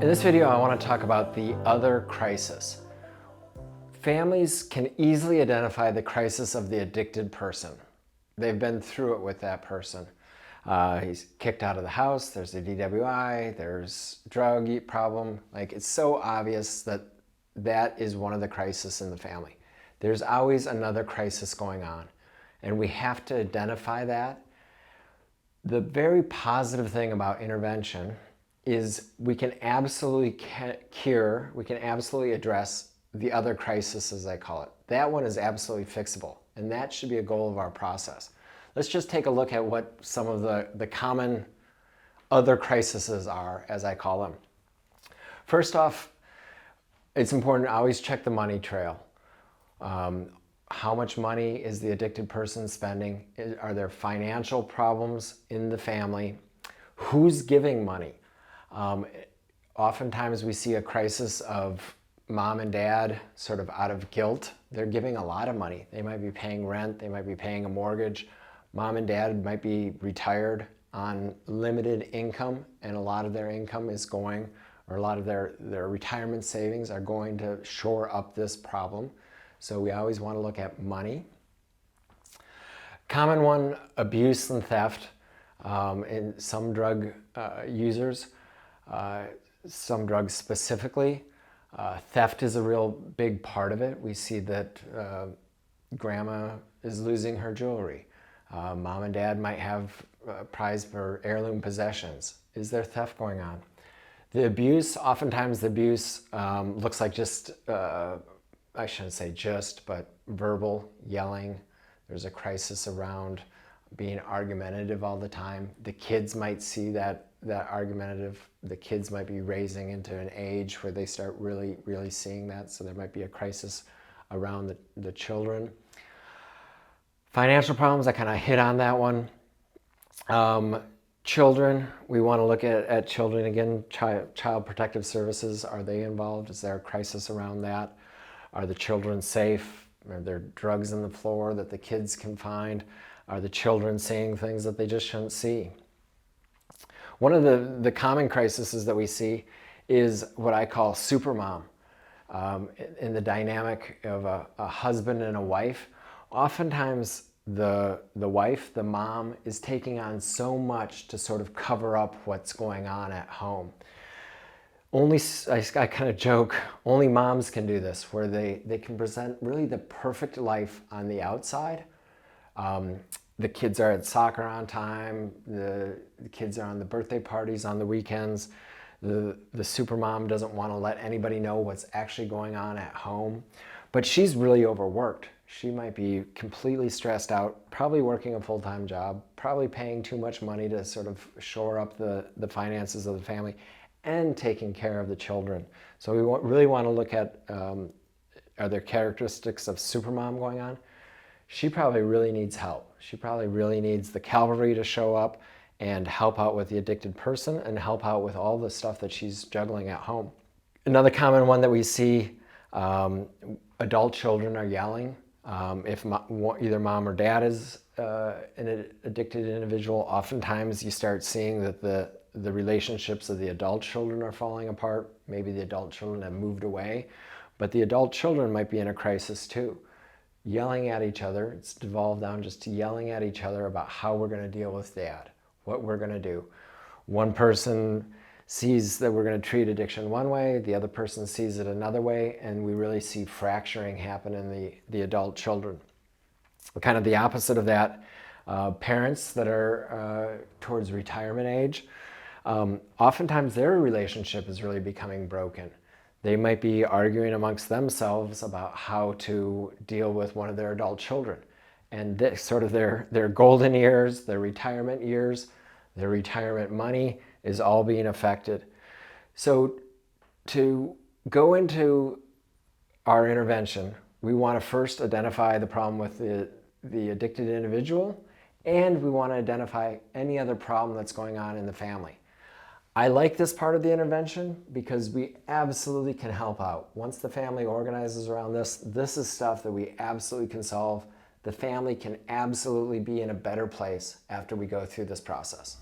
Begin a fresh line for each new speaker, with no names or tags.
In this video, I want to talk about the other crisis. Families can easily identify the crisis of the addicted person. They've been through it with that person. He's kicked out of the house, there's a DWI, there's drug problem. Like, it's so obvious that that is one of the crises in the family. There's always another crisis going on, and we have to identify that. The very positive thing about intervention is we can absolutely cure, we can absolutely address the other crisis, as I call it. That one is absolutely fixable, and that should be a goal of our process. Let's just take a look at what some of the common other crises are, as I call them. First off, it's important to always check the money trail. How much money is the addicted person spending? Are there financial problems in the family? Who's giving money? Oftentimes we see a crisis of mom and dad sort of out of guilt. They're giving a lot of money. They might be paying rent, they might be paying a mortgage. Mom and dad might be retired on limited income, and a lot of their income is going, or a lot of their retirement savings are going to shore up this problem. So we always want to look at money. Common one, abuse and theft in some drug users. Some drugs specifically. Theft is a real big part of it. We see that grandma is losing her jewelry. Mom and dad might have prized for heirloom possessions. Is there theft going on? The abuse, oftentimes the abuse looks like just, I shouldn't say just, but verbal, yelling. There's a crisis around being argumentative all the time. The kids might see that argumentative. The kids might be raising into an age where they start really seeing that, so there might be a crisis around the children. Financial problems, I kind of hit on that one. Children, we want to look at children again. Child Protective Services, are they involved? Is there a crisis around that? Are the children safe? Are there drugs on the floor that the kids can find? Are the children seeing things that they just shouldn't see? One of the common crises that we see is what I call supermom. In the dynamic of a husband and a wife, oftentimes the wife, the mom, is taking on so much to sort of cover up what's going on at home. I kind of joke, only moms can do this, where they can present really the perfect life on the outside. The kids are at soccer on time, the kids are on the birthday parties on the weekends. The supermom doesn't want to let anybody know what's actually going on at home, but she's really overworked. She might be completely stressed out, probably working a full-time job, probably paying too much money to sort of shore up the finances of the family, and taking care of the children. So we really want to look at, are there characteristics of supermom going on? She probably really needs help. She probably really needs the cavalry to show up and help out with the addicted person and help out with all the stuff that she's juggling at home. Another common one that we see, adult children are yelling. If either mom or dad is an addicted individual, oftentimes you start seeing that the relationships of the adult children are falling apart. Maybe the adult children have moved away, but the adult children might be in a crisis too. Yelling at each other, it's devolved down just to yelling at each other about how we're going to deal with dad, what we're going to do. One person sees that we're going to treat addiction one way, the other person sees it another way, and we really see fracturing happen in the adult children. Kind of the opposite of that, parents that are towards retirement age, oftentimes their relationship is really becoming broken. They might be arguing amongst themselves about how to deal with one of their adult children. And this, sort of their golden years, their retirement years, their retirement money is all being affected. So to go into our intervention, we want to first identify the problem with the addicted individual, and we want to identify any other problem that's going on in the family. I like this part of the intervention because we absolutely can help out. Once the family organizes around this is stuff that we absolutely can solve. The family can absolutely be in a better place after we go through this process.